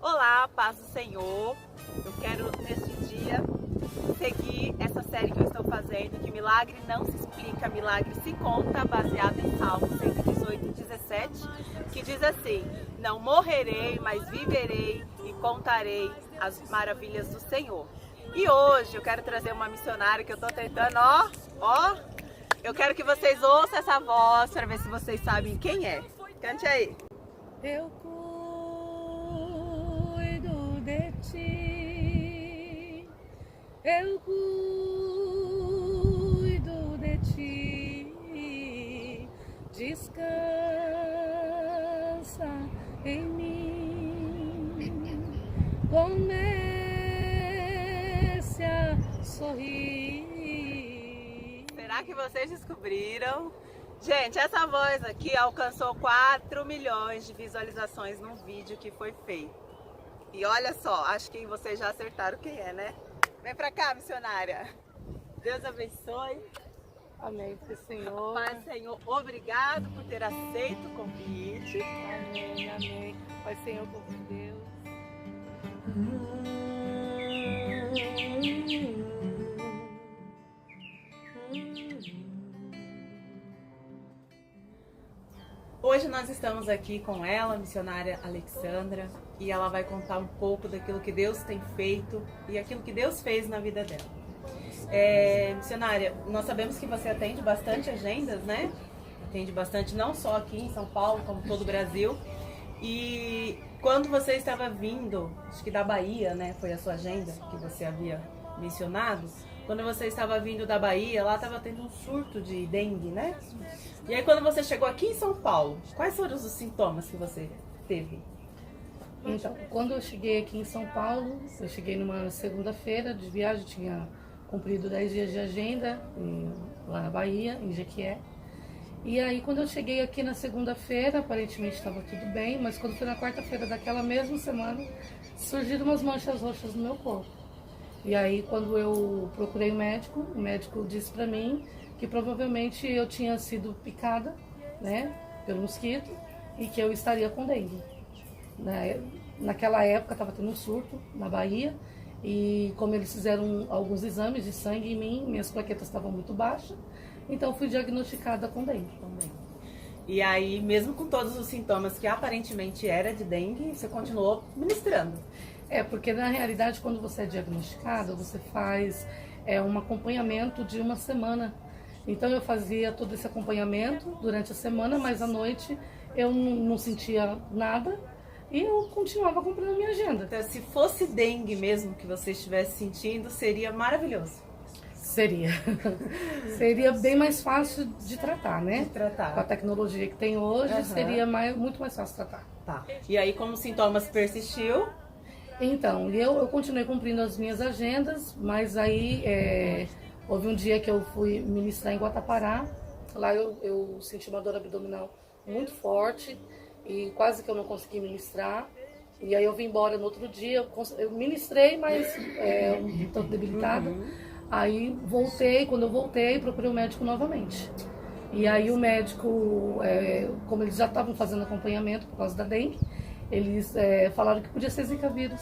Olá, paz do Senhor. Eu quero neste dia seguir essa série que eu estou fazendo, que milagre não se explica, milagre se conta, baseado em Salmo 118:17, que diz assim: não morrerei, mas viverei e contarei as maravilhas do Senhor. E hoje eu quero trazer uma missionária que eu estou tentando, eu quero que vocês ouçam essa voz para ver se vocês sabem quem é. Cante aí. Eu cuido de ti, eu cuido de ti, descansa em mim, comece a sorrir. Será que vocês descobriram? Gente, essa voz aqui alcançou 4 milhões de visualizações num vídeo que foi feito. E olha só, acho que vocês já acertaram quem é, né? Vem pra cá, missionária. Deus abençoe. Amém, Senhor. Pai, Senhor, obrigado por ter aceito o convite. Amém, amém. Pai, Senhor, povo de Deus. Hoje nós estamos aqui com ela, a missionária Alexandra, e ela vai contar um pouco daquilo que Deus tem feito e aquilo que Deus fez na vida dela. Missionária, nós sabemos que você atende bastante agendas, né? Atende bastante, não só aqui em São Paulo, como todo o Brasil. E quando você estava vindo, acho que da Bahia, né? Foi a sua agenda que você havia mencionado. Quando você estava vindo da Bahia, lá estava tendo um surto de dengue, né? E aí quando você chegou aqui em São Paulo, quais foram os sintomas que você teve? Então, quando eu cheguei aqui em São Paulo, eu cheguei numa segunda-feira de viagem, tinha cumprido 10 dias de agenda lá na Bahia, em Jequié. E aí quando eu cheguei aqui na segunda-feira, aparentemente estava tudo bem, mas quando foi na quarta-feira daquela mesma semana, surgiram umas manchas roxas no meu corpo. E aí quando eu procurei o médico disse para mim que provavelmente eu tinha sido picada, né, pelo mosquito e que eu estaria com dengue. Naquela época estava tendo um surto na Bahia e como eles fizeram alguns exames de sangue em mim, minhas plaquetas estavam muito baixas, então fui diagnosticada com dengue também. E aí, mesmo com todos os sintomas que aparentemente era de dengue, você continuou ministrando? Porque na realidade quando você é diagnosticada, você faz um acompanhamento de uma semana. Então eu fazia todo esse acompanhamento durante a semana, mas à noite eu não sentia nada e eu continuava cumprindo a minha agenda. Então, se fosse dengue mesmo que você estivesse sentindo, seria maravilhoso. Seria. Seria bem mais fácil de tratar, né? De tratar. Com a tecnologia que tem hoje, seria muito mais fácil tratar. Tá. E aí, como os sintomas persistiu? Então, eu continuei cumprindo as minhas agendas, mas aí houve um dia que eu fui ministrar em Guatapará. Lá eu senti uma dor abdominal muito forte e quase que eu não consegui ministrar. E aí eu vim embora no outro dia, eu ministrei, mas um tanto debilitada. Aí voltei, quando eu voltei, procurei o médico novamente. E aí o médico, como eles já estavam fazendo acompanhamento por causa da dengue, eles falaram que podia ser Zika vírus.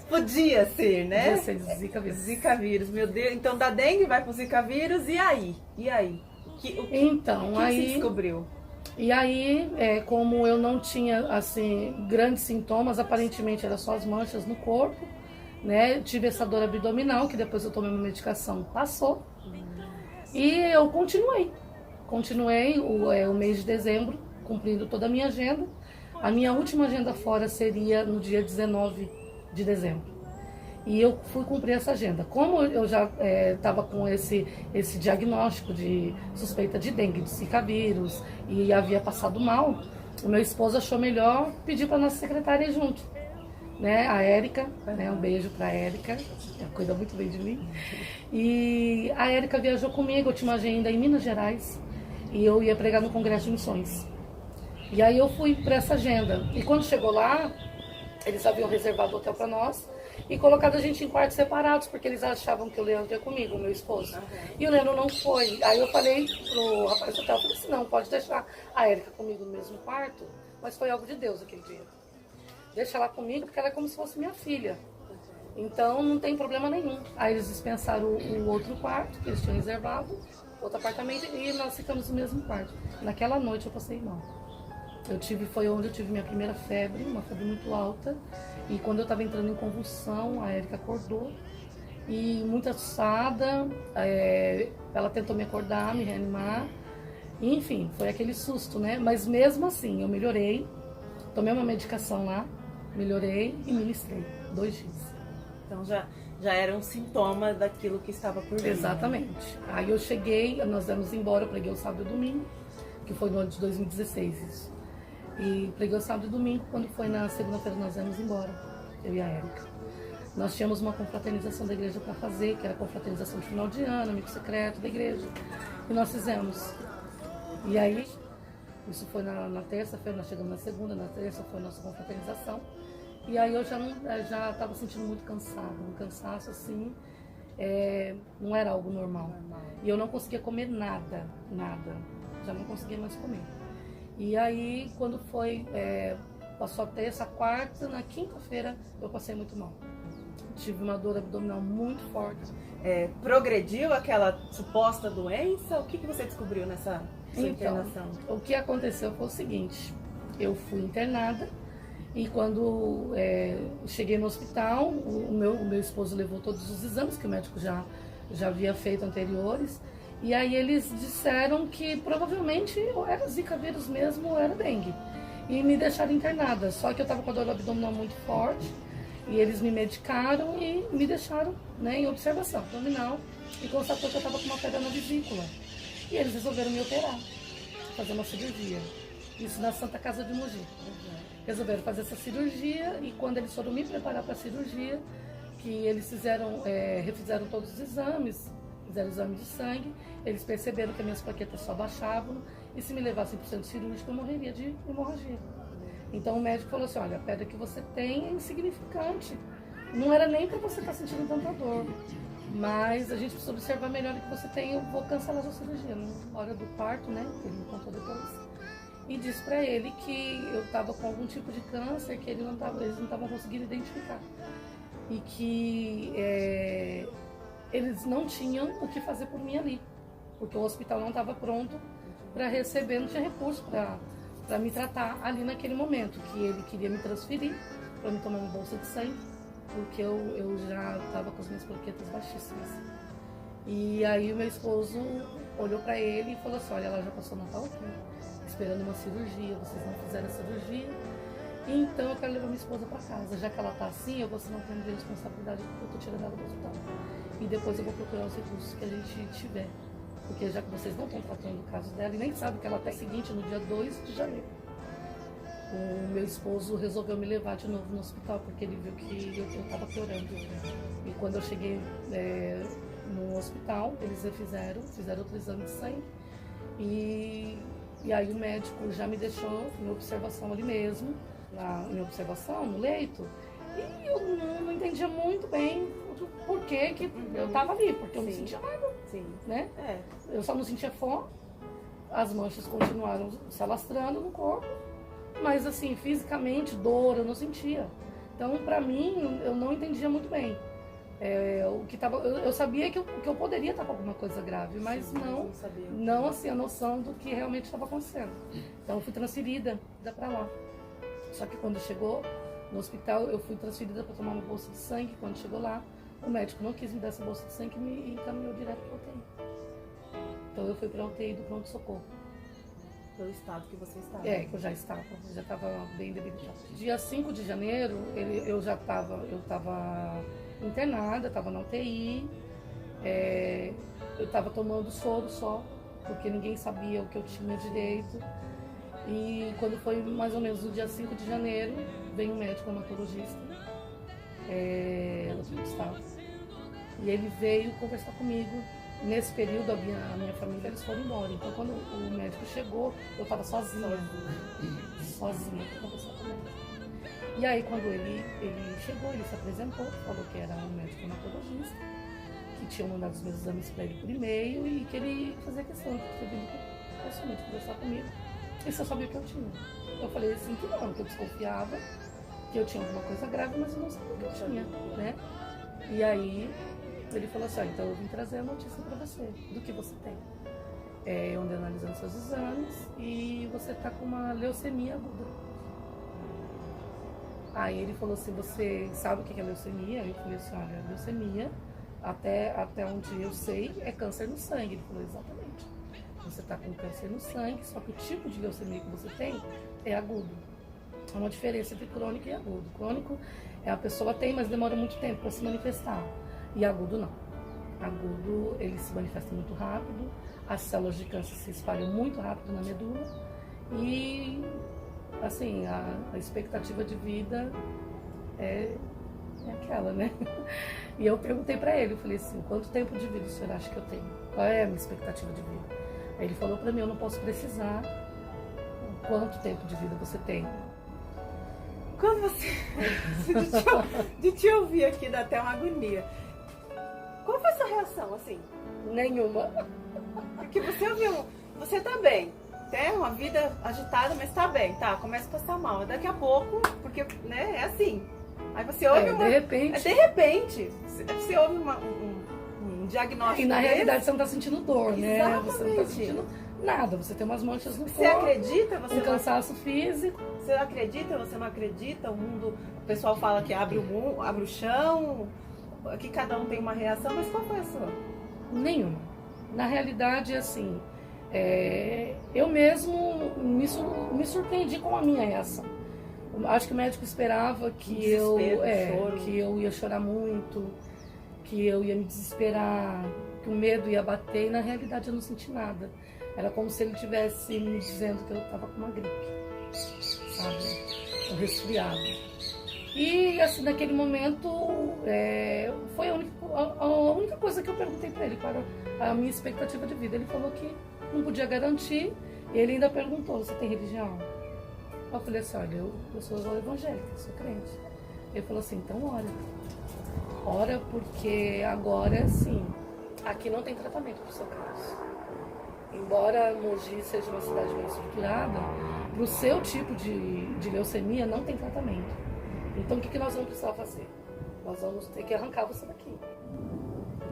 Podia ser, né? Podia ser Zika vírus. Zika vírus, meu Deus. Então da dengue vai pro Zika vírus, e aí? E aí? O que se descobriu? E aí, como eu não tinha, assim, grandes sintomas, aparentemente eram só as manchas no corpo, né? Tive essa dor abdominal, que depois eu tomei uma medicação, passou. E eu continuei o mês de dezembro, cumprindo toda a minha agenda. A minha última agenda fora seria no dia 19 de dezembro. E eu fui cumprir essa agenda. Como eu já estava com esse diagnóstico de suspeita de dengue, de Zika vírus, e havia passado mal, o meu esposo achou melhor pedir para a nossa secretária ir junto. Né? A Érica, né? Um beijo para a Érica, ela cuida muito bem de mim. E a Érica viajou comigo, eu tinha uma agenda em Minas Gerais, e eu ia pregar no Congresso de Missões. E aí eu fui para essa agenda. E quando chegou lá, eles haviam reservado o hotel para nós e colocado a gente em quartos separados, porque eles achavam que o Leandro ia comigo, o meu esposo. E o Leandro não foi. Aí eu falei pro rapaz do hotel, eu falei assim, não, pode deixar a Érica comigo no mesmo quarto, mas foi algo de Deus aquele dia. deixa ela comigo, porque ela é como se fosse minha filha. Então não tem problema nenhum. Aí eles dispensaram o outro quarto, que eles tinham reservado, outro apartamento, e nós ficamos no mesmo quarto. Naquela noite eu passei mal. Foi onde eu tive minha primeira febre, uma febre muito alta. E quando eu estava entrando em convulsão, a Érica acordou. E muito assustada, ela tentou me acordar, me reanimar. E, enfim, foi aquele susto, né? Mas mesmo assim, eu melhorei. Tomei uma medicação lá, melhorei e ministrei 2 dias. Então já era um sintoma daquilo que estava por vir. Exatamente. Né? Aí eu cheguei, nós viemos embora, eu preguei o sábado e domingo, que foi no ano de 2016 isso. E preguei o sábado e domingo, quando foi na segunda-feira nós viemos embora, eu e a Érica. Nós tínhamos uma confraternização da igreja para fazer, que era a confraternização de final de ano, amigo secreto da igreja. E nós fizemos. E aí, isso foi na terça-feira, nós chegamos na segunda, na terça foi a nossa confraternização. E aí eu já estava sentindo muito cansado, um cansaço assim, não era algo normal. E eu não conseguia comer nada, já não conseguia mais comer. E aí, quando passou a terça, a quarta, na quinta-feira eu passei muito mal. Tive uma dor abdominal muito forte. Progrediu aquela suposta doença? O que você descobriu nessa sua internação? O que aconteceu foi o seguinte, eu fui internada. E quando cheguei no hospital, o meu esposo levou todos os exames que o médico já havia feito anteriores. E aí eles disseram que provavelmente ou era zika vírus mesmo ou era dengue. E me deixaram internada. Só que eu estava com a dor abdominal muito forte. E eles me medicaram e me deixaram, né, em observação abdominal. E constatou que eu estava com uma pedra na vesícula. E eles resolveram me operar, fazer uma cirurgia. Isso na Santa Casa de Mogi. Resolveram fazer essa cirurgia e quando eles foram me preparar para a cirurgia, que eles refizeram todos os exames, fizeram exame de sangue, eles perceberam que as minhas plaquetas só baixavam e se me levassem para o centro cirúrgico eu morreria de hemorragia. Então o médico falou assim, olha, a pedra que você tem é insignificante, não era nem para você estar sentindo tanta dor, mas a gente precisa observar melhor o que você tem, eu vou cancelar a sua cirurgia. Na hora do parto, né, ele me contou depois. E disse para ele que eu estava com algum tipo de câncer que eles não estavam conseguindo identificar. E que eles não tinham o que fazer por mim ali. Porque o hospital não estava pronto para receber, não tinha recurso para me tratar ali naquele momento. Que ele queria me transferir para me tomar uma bolsa de sangue, porque eu já estava com as minhas plaquetas baixíssimas. E aí o meu esposo olhou para ele e falou assim, olha, ela já passou o Natal aqui, esperando uma cirurgia, vocês não fizeram a cirurgia, então eu quero levar minha esposa para casa. Já que ela está assim, eu vou assinar um termo de responsabilidade porque eu estou tirando ela do hospital. E depois eu vou procurar os recursos que a gente tiver. Porque já que vocês não estão tratando o caso dela e nem sabem que ela está seguinte no dia 2 de janeiro. O meu esposo resolveu me levar de novo no hospital porque ele viu que eu estava piorando. E quando eu cheguei no hospital, eles fizeram outro exame de sangue. E aí o médico já me deixou em observação ali mesmo, em observação, no leito. E eu não entendia muito bem por que eu estava ali, porque eu não sentia nada. Sim. Né? Eu só não sentia fome, as manchas continuaram se alastrando no corpo, mas assim, fisicamente, dor eu não sentia. Então, para mim, eu não entendia muito bem. Eu sabia que eu poderia estar com alguma coisa grave, mas sim, não assim, a noção do que realmente estava acontecendo. Então eu fui transferida para lá. Só que quando chegou no hospital, eu fui transferida para tomar uma bolsa de sangue. Quando chegou lá, o médico não quis me dar essa bolsa de sangue e me encaminhou direto para a UTI. Então eu fui para a UTI do pronto-socorro. Pelo estado que você estava. Que eu já estava bem debilitada. Dia 5 de janeiro, eu estava internada, estava na UTI, eu estava tomando soro só, porque ninguém sabia o que eu tinha direito. E quando foi mais ou menos no dia 5 de janeiro, veio um médico hematologista, outro estado, e ele veio conversar comigo. Nesse período, a minha família, eles foram embora. Então, quando o médico chegou, eu estava sozinha para conversar com ele. E aí, quando ele chegou, ele se apresentou, falou que era um médico hematologista, que tinha mandado os meus exames para ele por e-mail e que ele fazia questão de ter vindo pessoalmente conversar comigo. E só sabia o que eu tinha. Eu falei assim que não, que eu desconfiava, que eu tinha alguma coisa grave, mas eu não sabia o que eu tinha, né? E aí ele falou assim, então eu vim trazer a notícia para você, do que você tem. Eu andei analisando seus exames e você tá com uma leucemia aguda. Aí ele falou assim, você sabe o que é leucemia? Eu falei assim, olha, leucemia, até onde eu sei, é câncer no sangue. Ele falou, exatamente. Você está com câncer no sangue, só que o tipo de leucemia que você tem é agudo. Há uma diferença entre crônico e agudo. Crônico a pessoa tem, mas demora muito tempo para se manifestar. E agudo não. Agudo, ele se manifesta muito rápido, as células de câncer se espalham muito rápido na medula e, assim, a expectativa de vida é aquela, né? E eu perguntei para ele, eu falei assim, quanto tempo de vida o senhor acha que eu tenho? Qual é a minha expectativa de vida? Aí ele falou para mim, eu não posso precisar quanto tempo de vida você tem. Quando você... de te ouvir aqui dá até uma agonia. Qual foi a sua reação, assim? Nenhuma. Porque você ouviu, você tá bem. Tem uma vida agitada, mas tá bem, tá? Começa a passar mal. Daqui a pouco, porque, né, é assim. Aí você ouve de repente. De repente. Você ouve um diagnóstico. E na realidade você não tá sentindo dor, né? Exatamente. Você não tá sentindo nada. Você tem umas manchas no corpo. Você acredita? Você cansaço físico. Você acredita? Você não acredita? O mundo, o pessoal fala que abre o chão, que cada um tem uma reação, mas qual foi a sua? Nenhuma. Na realidade, assim, eu mesmo me surpreendi com a minha reação. Acho que o médico esperava que eu ia chorar muito, que eu ia me desesperar, que o medo ia bater, e na realidade eu não senti nada. Era como se ele estivesse me dizendo que eu estava com uma gripe, sabe? Um resfriado. E assim, naquele momento, foi a única coisa que eu perguntei para ele, qual era a minha expectativa de vida. Ele falou que não podia garantir, e ele ainda perguntou, você tem religião? Eu falei assim, olha, eu sou evangélica, sou crente. Ele falou assim, então ora. Ora, porque agora, sim, aqui não tem tratamento para o seu caso. Embora Mogi seja uma cidade bem estruturada, para o seu tipo de leucemia não tem tratamento. Então o que nós vamos precisar fazer? Nós vamos ter que arrancar você daqui.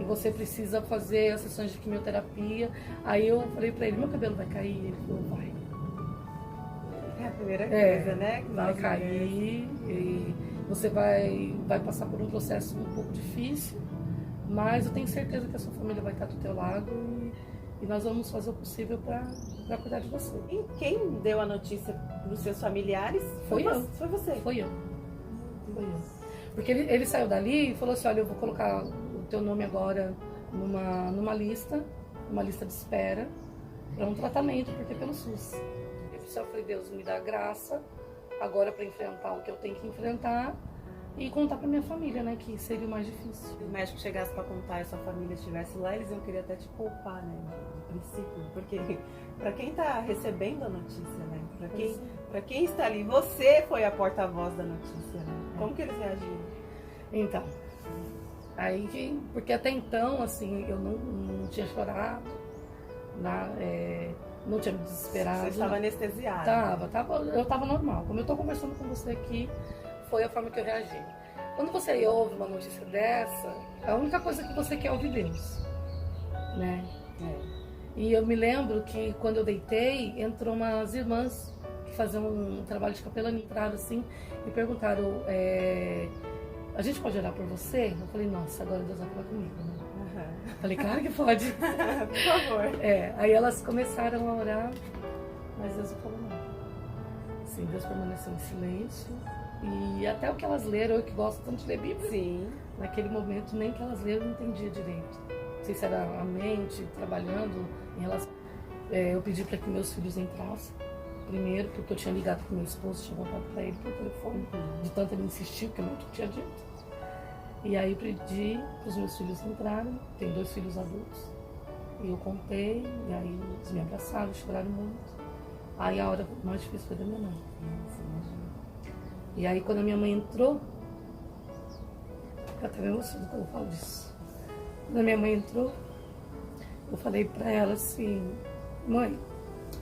E você precisa fazer as sessões de quimioterapia. Aí eu falei para ele, meu cabelo vai cair? Ele falou, vai. É a primeira coisa, né? Que vai cair e você vai passar por um processo um pouco difícil, mas eu tenho certeza que a sua família vai estar do teu lado e nós vamos fazer o possível para cuidar de você. E quem deu a notícia para os seus familiares? Foi eu. Foi você? Foi eu. Porque ele saiu dali e falou assim, olha, eu vou colocar o teu nome agora numa lista de espera para um tratamento, porque é pelo SUS. Eu falei, Deus, me dá graça agora para enfrentar o que eu tenho que enfrentar e contar para minha família, né, que seria o mais difícil. Se o médico chegasse para contar e a sua família estivesse lá, eles iam querer até te poupar, né, no princípio, porque para quem está recebendo a notícia, né, para quem está ali, você foi a porta-voz da notícia, né, como que eles reagiram? Então, aí, porque até então, assim, eu não tinha chorado, não tinha me desesperado. Você estava anestesiada? Eu estava normal. Como eu estou conversando com você aqui, foi a forma que eu reagi. Quando você ouve uma notícia dessa, a única coisa que você quer é ouvir Deus, né? E eu me lembro que quando eu deitei, entrou umas irmãs que faziam um trabalho de capelania, entraram assim e perguntaram, a gente pode orar por você? Eu falei, nossa, agora Deus vai falar comigo, né? Falei, claro que pode. Por favor. Aí elas começaram a orar, mas Deus não falou nada. Assim, Deus permaneceu em silêncio. E até o que elas leram, eu que gosto tanto de ler Bíblia. Sim. Naquele momento, nem que elas leram, eu não entendia direito. Não sei se era a mente trabalhando em relação... eu pedi para que meus filhos entrassem. Primeiro, porque eu tinha ligado com meu esposo, tinha voltado para ele por telefone. De tanto ele insistir, porque eu não tinha dito. E aí pedi para os meus filhos entrarem, tenho 2 filhos adultos. E eu contei, e aí eles me abraçaram, choraram muito. Aí a hora mais difícil foi da minha mãe. E aí quando a minha mãe entrou, eu até me emociono quando eu falo disso. Quando a minha mãe entrou, eu falei para ela assim, mãe,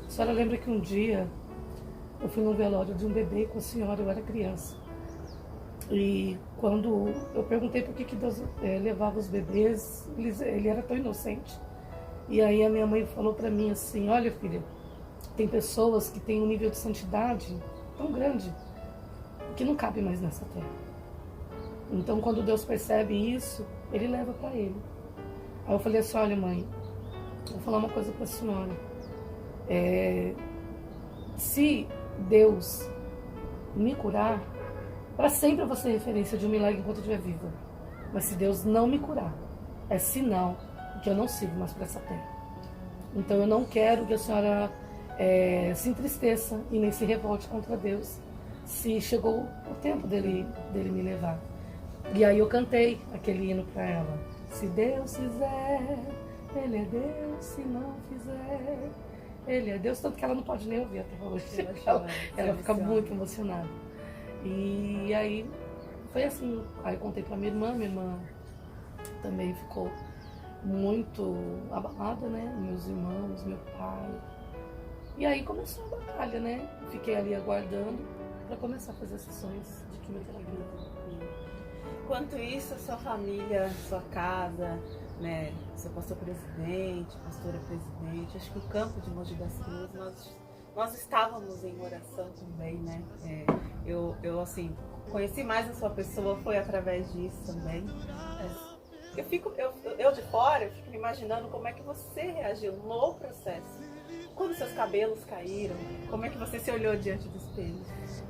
a senhora lembra que um dia eu fui num velório de um bebê com a senhora, eu era criança. E quando eu perguntei por que Deus levava os bebês, ele era tão inocente. E aí a minha mãe falou para mim assim, olha filha, tem pessoas que têm um nível de santidade tão grande que não cabe mais nessa terra. Então quando Deus percebe isso, ele leva para ele. Aí eu falei assim, olha mãe, vou falar uma coisa para a senhora. Se Deus me curar, para sempre eu vou ser referência de um milagre enquanto eu estiver viva. Mas se Deus não me curar, é sinal que eu não sirvo mais para essa terra. Então eu não quero que a senhora se entristeça e nem se revolte contra Deus, se chegou o tempo dele me levar. E aí eu cantei aquele hino para ela. Se Deus fizer, Ele é Deus, se não fizer, Ele é Deus. Tanto que ela não pode nem ouvir até hoje. Ela fica muito emocionada. E aí foi assim. Aí eu contei para minha irmã também ficou muito abalada, né? Meus irmãos, meu pai. E aí começou a batalha, né? Fiquei ali aguardando para começar a fazer sessões de quimioterapia. Enquanto isso, a sua família, sua casa, né? Seu pastor presidente, pastora presidente, acho que o campo de Mogi das Cruzes, nós estávamos em oração também, né? Eu assim, conheci mais a sua pessoa, foi através disso também. Eu de fora, eu fico me imaginando como é que você reagiu no processo. Quando seus cabelos caíram, como é que você se olhou diante do espelho?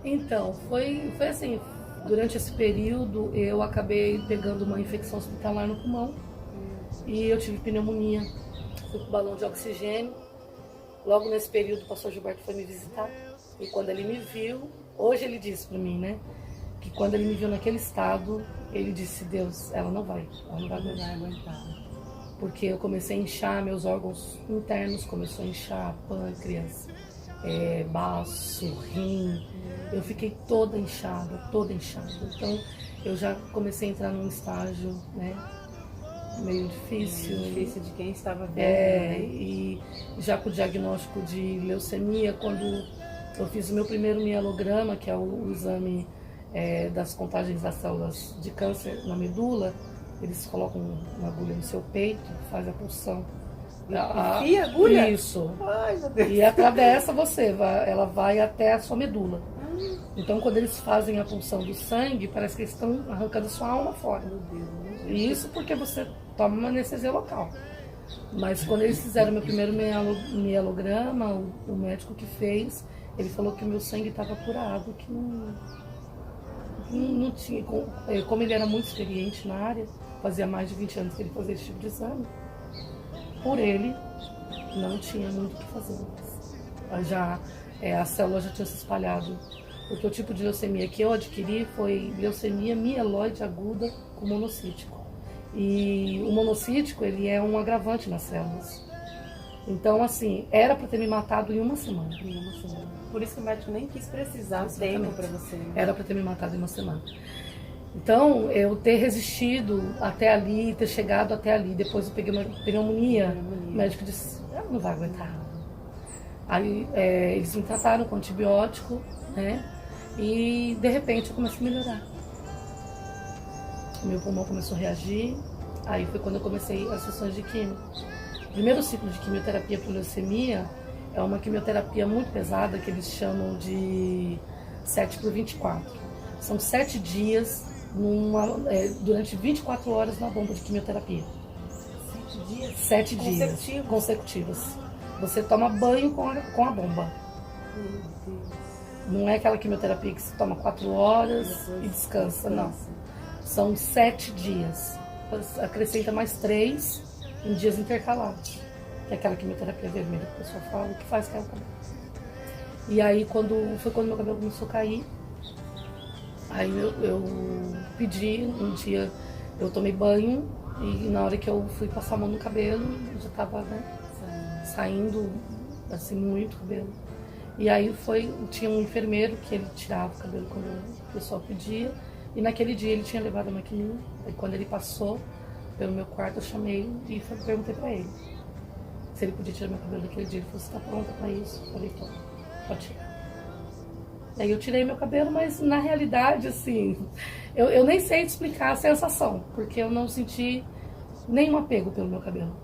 Então, foi assim, durante esse período eu acabei pegando uma infecção hospitalar no pulmão e eu tive pneumonia, fui com balão de oxigênio. Logo nesse período o pastor Gilberto foi me visitar e quando ele me viu, hoje ele disse para mim, né, que quando ele me viu naquele estado, ele disse, Deus, ela não vai aguentar. Porque eu comecei a inchar, meus órgãos internos começou a inchar, pâncreas, baço, rim. Eu fiquei toda inchada. Então eu já comecei a entrar num estágio, né, meio difícil. Difícil de quem estava vendo. E já com o diagnóstico de leucemia, quando eu fiz o meu primeiro mielograma, que é o exame das contagens das células de câncer na medula, eles colocam uma agulha no seu peito, faz a punção. Enfia a agulha? Isso. Ai, meu Deus. E atravessa ela vai até a sua medula. Então, quando eles fazem a punção do sangue, parece que eles estão arrancando a sua alma fora. Meu Deus. E isso porque você toma uma anestesia local. Mas quando eles fizeram meu primeiro mielograma, o médico que fez, ele falou que o meu sangue estava apurado, que não tinha. Como ele era muito experiente na área, fazia mais de 20 anos que ele fazia esse tipo de exame, por ele não tinha muito o que fazer. A célula já tinha se espalhado. Porque o tipo de leucemia que eu adquiri foi leucemia mieloide aguda com monocítico. E o monocítico, ele é um agravante nas células. Então, assim, era para ter me matado em uma semana. Por isso que o médico nem quis precisar tempo para você. Né? Era para ter me matado em uma semana. Então, eu ter resistido até ali, ter chegado até ali, depois eu peguei uma pneumonia. O médico disse, ela não vai aguentar. Aí eles me trataram com antibiótico, né? E de repente eu comecei a melhorar. Meu pulmão começou a reagir. Aí foi quando eu comecei as sessões de quimio. O primeiro ciclo de quimioterapia para leucemia é uma quimioterapia muito pesada que eles chamam de 7x24. São 7 dias durante 24 horas na bomba de quimioterapia. 7 dias? 7 dias consecutivos. Você toma banho com a bomba. Meu Deus. Não é aquela quimioterapia que você toma 4 horas e descansa, não. São 7 dias. Acrescenta mais 3 em dias intercalados. Que é aquela quimioterapia vermelha que o pessoal fala, que faz cair o cabelo. E aí foi quando meu cabelo começou a cair. Aí eu pedi, um dia eu tomei banho e na hora que eu fui passar a mão no cabelo, já estava, né, saindo assim muito cabelo. E aí tinha um enfermeiro que ele tirava o cabelo quando o pessoal pedia. E naquele dia ele tinha levado a maquininha. E quando ele passou pelo meu quarto, eu chamei e perguntei pra ele se ele podia tirar meu cabelo naquele dia. Ele falou, você tá pronta pra isso? Eu falei, tô, pode tirar. Aí eu tirei meu cabelo, mas na realidade, assim, eu nem sei te explicar a sensação, porque eu não senti nenhum apego pelo meu cabelo.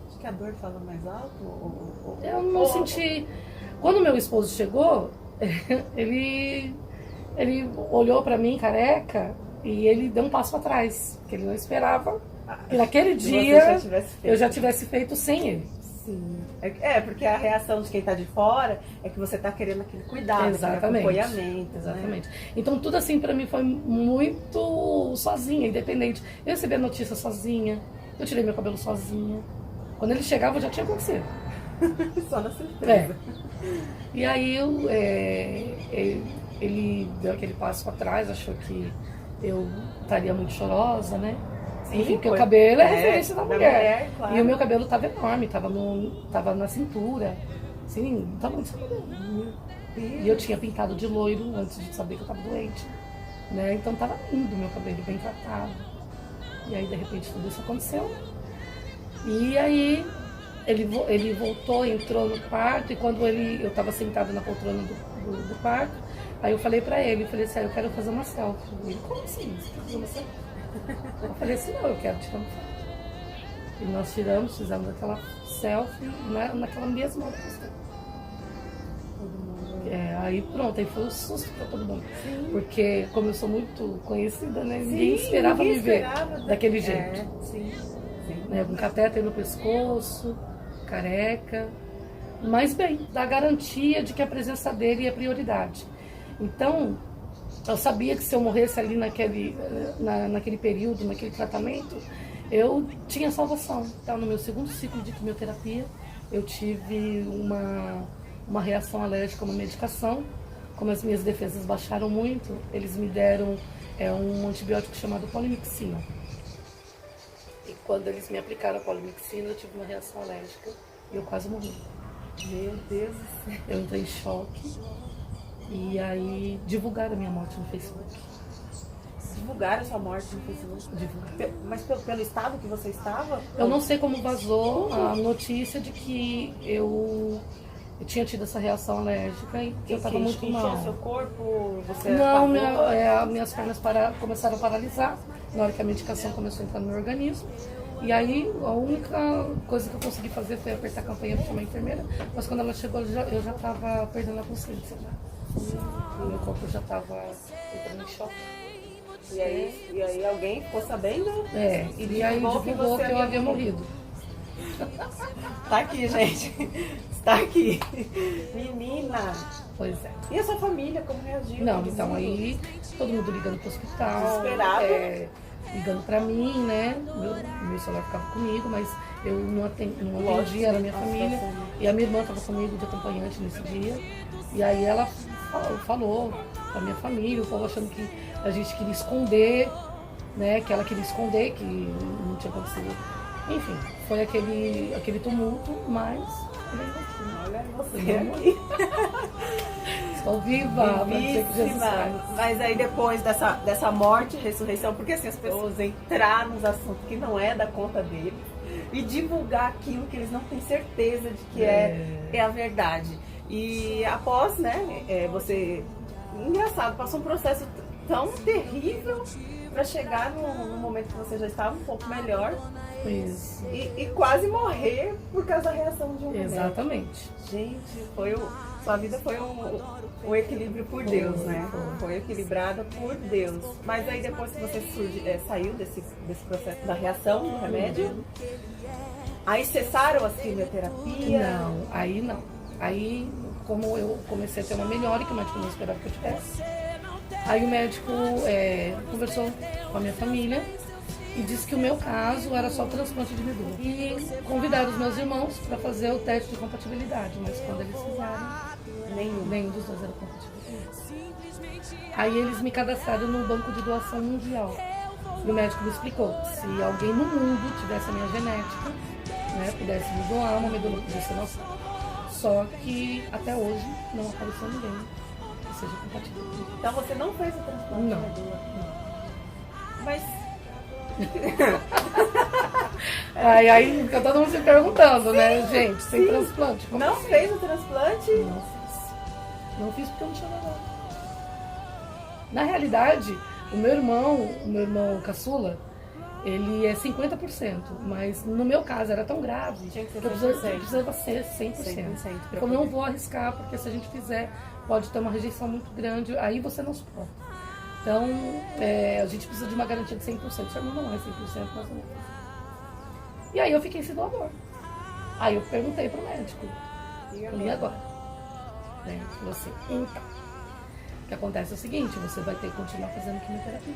Acho que a dor fala mais alto? Eu não senti... Quando meu esposo chegou, ele olhou pra mim, careca, e ele deu um passo atrás, porque ele não esperava que naquele dia eu já tivesse feito sem ele. Sim. Porque a reação de quem tá de fora é que você tá querendo aquele cuidado, Exatamente. aquele acompanhamento. Exatamente. Né? Então tudo assim pra mim foi muito sozinha, independente. Eu recebi a notícia sozinha, eu tirei meu cabelo sozinha. Quando ele chegava já tinha acontecido. Só na surpresa. E aí ele deu aquele passo atrás, achou que eu estaria muito chorosa, né? Sim, enfim, porque o cabelo é referência da mulher. Claro. E o meu cabelo tava enorme, tava na cintura. Assim, tava muito cabelo. E eu tinha pintado de loiro antes de saber que eu tava doente. Né? Então tava lindo o meu cabelo, bem tratado. E aí de repente tudo isso aconteceu. E aí ele voltou, entrou no quarto, e quando eu tava sentada na poltrona do quarto, aí eu falei pra ele, assim, eu quero fazer uma selfie. Ele, como assim? Você quer fazer uma selfie? Eu falei assim, não, eu quero tirar uma foto. E nós fizemos aquela selfie naquela mesma hora. Aí pronto, aí foi um susto pra todo mundo. Sim. Porque como eu sou muito conhecida, né? Sim, ninguém esperava me ver daquele jeito. jeito. Sim. Né, com catéter no pescoço, careca. Mas bem, dá garantia de que a presença dele é prioridade. Então, eu sabia que se eu morresse ali naquele período, naquele tratamento, eu tinha salvação. Então, no meu segundo ciclo de quimioterapia, eu tive uma reação alérgica a uma medicação. Como as minhas defesas baixaram muito, eles me deram um antibiótico chamado polimixina. E quando eles me aplicaram a polimixina, eu tive uma reação alérgica e eu quase morri. Meu Deus do céu. Eu entrei em choque. E aí divulgaram a minha morte no Facebook. Divulgaram a sua morte no Facebook? Divulgaram. Mas pelo estado que você estava? Eu não sei como vazou a notícia de que eu tinha tido essa reação alérgica e que eu estava muito mal. Encheu seu corpo? Você não, minhas pernas começaram a paralisar na hora que a medicação começou a entrar no meu organismo. E aí a única coisa que eu consegui fazer foi apertar a campainha para chamar a enfermeira. Mas quando ela chegou, eu já estava perdendo a consciência. E meu corpo já estava entrando em choque. E aí alguém ficou sabendo? E aí divulgou que eu havia morrido. Tá aqui, gente. Está aqui. Menina. Pois é. E a sua família, como reagiu? Não, então aí todo mundo ligando pro hospital. Desesperado. Ligando pra mim, né? Meu celular ficava comigo, mas eu não atendia, era minha família. E a minha irmã estava comigo de acompanhante nesse dia. E aí ela falou pra minha família, o povo achando que a gente queria esconder, né? Que ela queria esconder, que não tinha acontecido. Enfim, foi aquele tumulto, mas olha você aqui. Estou viva, pra dizer que Jesus faz. Mas aí depois dessa morte e ressurreição, porque assim as pessoas entrar nos assuntos que não é da conta deles e divulgar aquilo que eles não têm certeza de que é a verdade. E após, né, você, engraçado, passou um processo tão terrível para chegar no momento que você já estava um pouco melhor. Isso. E quase morrer por causa da reação de um remédio. Exatamente. Gente, sua vida foi um equilíbrio por Deus, né? Foi equilibrada por Deus. Mas aí depois que você saiu desse processo da reação do remédio, aí cessaram as quimioterapias? Não, aí não. Aí, como eu comecei a ter uma melhora, que o médico não esperava que eu tivesse, aí o médico conversou com a minha família e disse que o meu caso era só transplante de medula. E convidaram os meus irmãos para fazer o teste de compatibilidade, mas quando eles fizeram, nenhum dos dois era compatível. Aí eles me cadastraram no banco de doação mundial. E o médico me explicou que se alguém no mundo tivesse a minha genética, né, pudesse me doar uma medula de doação. Só que até hoje não apareceu ninguém que seja compatível. Então você não fez o transplante de medula? Não. Mas... aí fica todo mundo se perguntando, né, gente, sem transplante? Não fez o transplante? Não fiz porque eu não tinha nada. Na realidade, o meu irmão caçula, ele é 50%, mas no meu caso era tão grave Tinha que ser que eu precisava ser 100%. Eu falei, não vou arriscar, porque se a gente fizer, pode ter uma rejeição muito grande, aí você não suporta. Então, a gente precisa de uma garantia de 100%. Seu irmão não é 100%, mas não. E aí eu fiquei sem doador. Aí eu perguntei pro médico, e agora? Ele falou assim, então, o que acontece é o seguinte, você vai ter que continuar fazendo quimioterapia.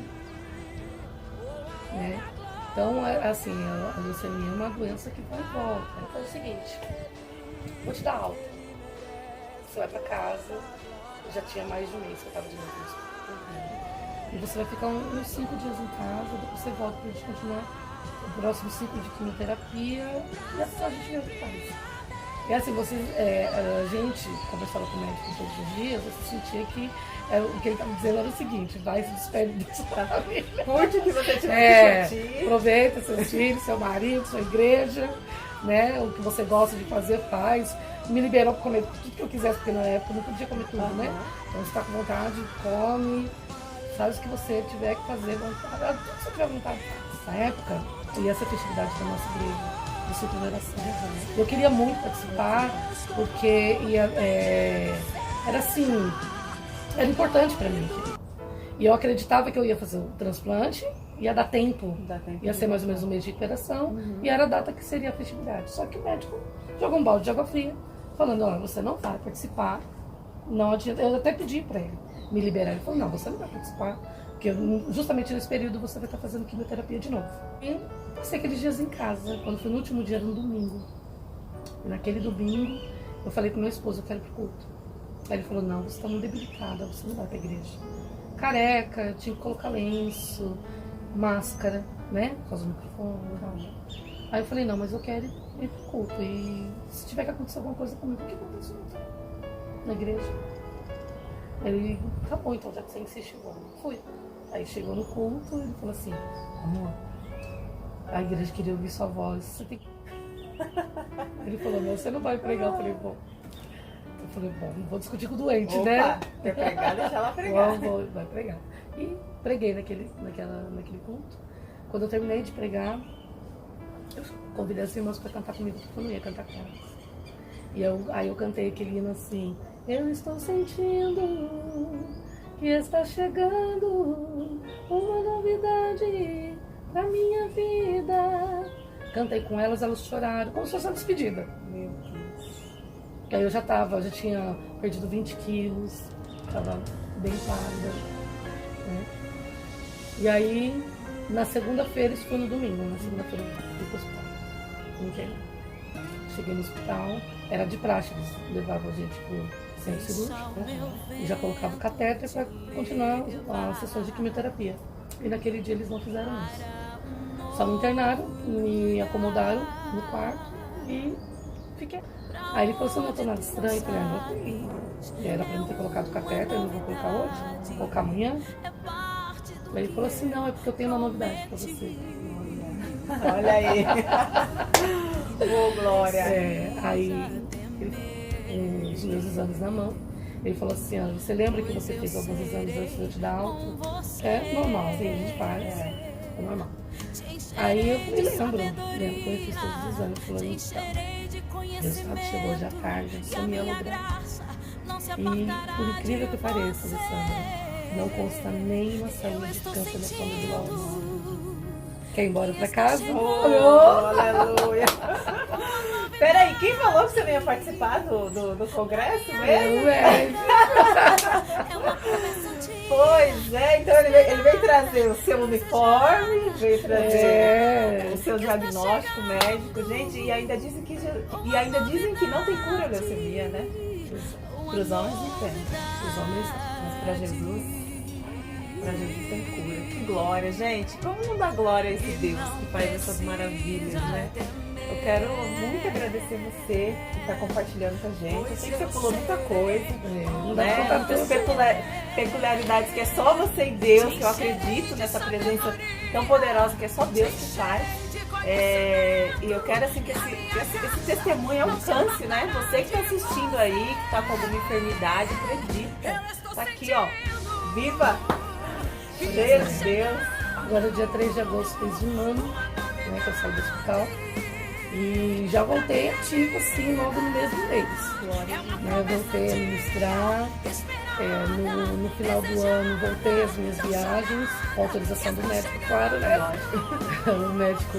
Né? Então, assim, a leucemia é uma doença que vai e volta. Então é o seguinte, vou te dar alta. Você vai pra casa, já tinha mais de um mês que eu tava de novo no hospital. E você vai ficar uns 5 dias em casa, depois você volta pra gente continuar o próximo ciclo de quimioterapia e assim a gente vê o que faz. E assim, a gente conversava com o médico todos os dias, você sentia que o que ele estava dizendo era o seguinte, vai se despede da sua família. Curte o que você tiver que curtir. Aproveita seus filhos, seu marido, sua igreja, né? O que você gosta de fazer, faz. Me liberou para comer tudo que eu quisesse, porque na época eu não podia comer tudo, né? Então você está com vontade, come, faz o que você tiver que fazer, vontade, tudo que você tiver vontade. Nessa época, ia ser a festividade da nossa igreja. Eu queria muito participar, porque era assim, era importante para mim. E eu acreditava que eu ia fazer o transplante, ia dar tempo, ia ser mais ou menos um mês de recuperação, e era a data que seria a festividade. Só que o médico jogou um balde de água fria, falando, olha, você não vai participar, não adianta. Eu até pedi para ele me liberar, ele falou, não, você não vai participar, porque justamente nesse período você vai estar fazendo quimioterapia de novo. E passei aqueles dias em casa, quando foi no último dia, era um domingo. E naquele domingo, eu falei pro meu esposo, eu quero ir pro culto. Aí ele falou, não, você tá muito debilitada, você não vai pra igreja. Careca, tinha que colocar lenço, máscara, né, por causa do microfone e tal. Aí eu falei, não, mas eu quero ir pro culto. E se tiver que acontecer alguma coisa comigo, o que aconteceu na igreja? Ele, tá bom, então já que você insiste, vamos. Fui. Aí chegou no culto, ele falou assim, amor, a igreja queria ouvir sua voz, você tem que... Ele falou, não, você não vai pregar. Eu falei, bom, não vou discutir com o doente, opa, né? Quer pregar, deixa ela pregar. Vai pregar. E preguei naquele culto. Quando eu terminei de pregar, eu convidei as irmãs para cantar comigo, porque eu não ia cantar com elas. E aí eu cantei aquele hino assim, eu estou sentindo que está chegando uma novidade pra minha vida. Cantei com elas, elas choraram, como se fosse uma despedida. Meu Deus. Que aí eu já tinha perdido 20 quilos, estava bem pálida, né? E aí, na segunda-feira, isso foi no domingo, na segunda-feira eu fui pro hospital. Cheguei no hospital, era de praxe, eles levavam a gente pro centro cirúrgico, né? E já colocava o catéter para continuar as sessões de quimioterapia. E naquele dia eles não fizeram isso. Só me internaram, me acomodaram no quarto e fiquei. Aí ele falou, você não notou nada estranho? Eu falei, não. Era pra mim ter colocado o catéter, eu não vou colocar hoje, vou colocar amanhã. Aí ele falou assim, não, é porque eu tenho uma novidade pra você. Olha aí. Ô, Glória. Aí os meus exames na mão. Ele falou assim, você lembra que você fez alguns exames antes de eu te dar alta? É normal, sim, a gente faz, é normal. Aí eu falei, lembro que eu fiz todos os exames. Ele falou, então, o resultado chegou hoje à tarde, sou mielograma. E por incrível que pareça, Alessandra, não consta nenhuma saúde de câncer na sua medula óssea. Quer ir embora pra casa? Aleluia! Peraí, quem falou que você não ia participar do congresso mesmo? Pois é, então ele veio trazer o seu uniforme, veio trazer o seu diagnóstico médico, gente, e ainda dizem que não tem cura a leucemia, né? Para os homens não tem. Os homens, mas para Jesus tem cura. Que glória, gente. Como dar glória a esse Deus que faz essas maravilhas, né? Eu quero muito agradecer você que está compartilhando com a gente. Eu sei que você pulou muita coisa, né? Muitas peculiaridades que é só você e Deus, que eu acredito nessa presença tão poderosa que é só Deus que faz. E eu quero assim que esse testemunho alcance, né? Você que está assistindo aí, que está com alguma enfermidade, acredita. Tá aqui, ó. Viva! Cheia de Deus. Agora, dia 3 de agosto, fez um ano, né, que eu saí do hospital. E já voltei ativa, assim, logo no mesmo mês. Né, voltei a ministrar. No final do ano, voltei às minhas viagens, com autorização do médico, claro, né? O médico...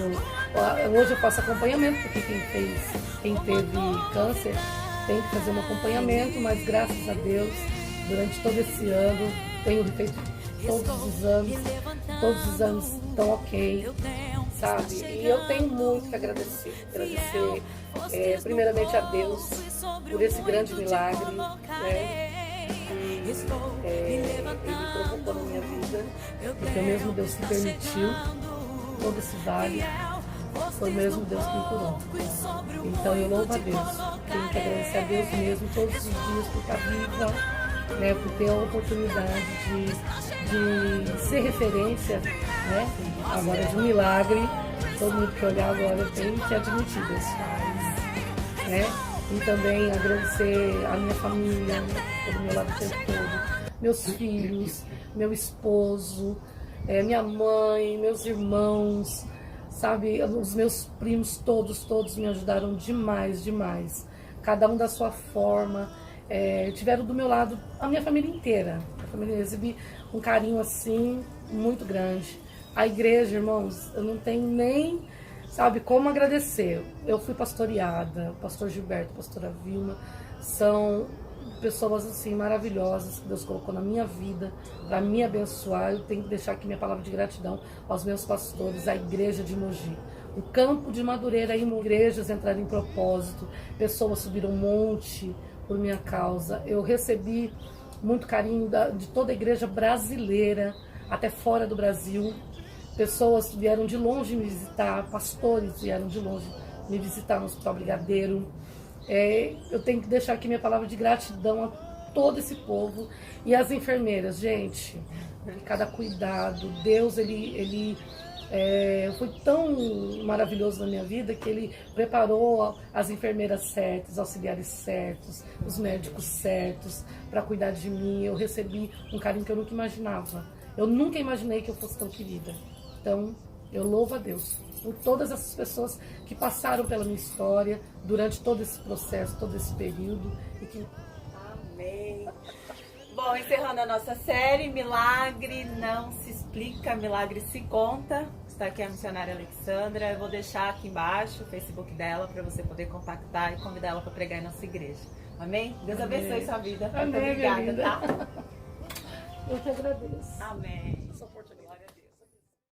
Hoje eu faço acompanhamento, porque quem teve câncer tem que fazer um acompanhamento, mas graças a Deus, durante todo esse ano, tenho feito todos os anos estão ok, sabe? E eu tenho muito que agradecer primeiramente a Deus por esse grande milagre, né? Ele provocou na minha vida, porque o mesmo Deus que permitiu todo esse vale, foi o mesmo Deus que me curou. Então eu louvo a Deus, tenho que agradecer a Deus mesmo todos os dias por estar viva, né, por ter a oportunidade de ser referência, né, agora de um milagre. Todo mundo que olhar agora tem que admitir Deus faz, né? E também agradecer a minha família, todo meu lado o tempo todo, meus filhos, meu esposo, minha mãe, meus irmãos, sabe, os meus primos todos me ajudaram demais. Cada um da sua forma, tiveram do meu lado a minha família inteira. A família, eu recebi um carinho assim muito grande. A igreja, irmãos, eu não tenho nem, sabe, como agradecer. Eu fui pastoreada, o pastor Gilberto, a pastora Vilma, são pessoas assim maravilhosas que Deus colocou na minha vida para me abençoar. Eu tenho que deixar aqui minha palavra de gratidão aos meus pastores, à igreja de Mogi. O campo de Madureira, aí igrejas entraram em propósito, pessoas subiram um monte por minha causa. Eu recebi muito carinho de toda a igreja brasileira, até fora do Brasil. Pessoas vieram de longe me visitar, pastores vieram de longe me visitar no Hospital Brigadeiro. Eu tenho que deixar aqui minha palavra de gratidão a todo esse povo e as enfermeiras, gente. Cada cuidado, Deus, ele foi tão maravilhoso na minha vida que ele preparou as enfermeiras certas, auxiliares certos, os médicos certos para cuidar de mim. Eu recebi um carinho que eu nunca imaginava. Eu nunca imaginei que eu fosse tão querida. Então, eu louvo a Deus por todas essas pessoas que passaram pela minha história durante todo esse processo, todo esse período. Amém. Bom, encerrando a nossa série, milagre não se explica, milagre se conta. Está aqui a missionária Alexandra. Eu vou deixar aqui embaixo o Facebook dela para você poder contactar e convidar ela para pregar em nossa igreja. Amém? Deus abençoe sua vida. Amém, muito obrigada, tá? Eu te agradeço. Amém.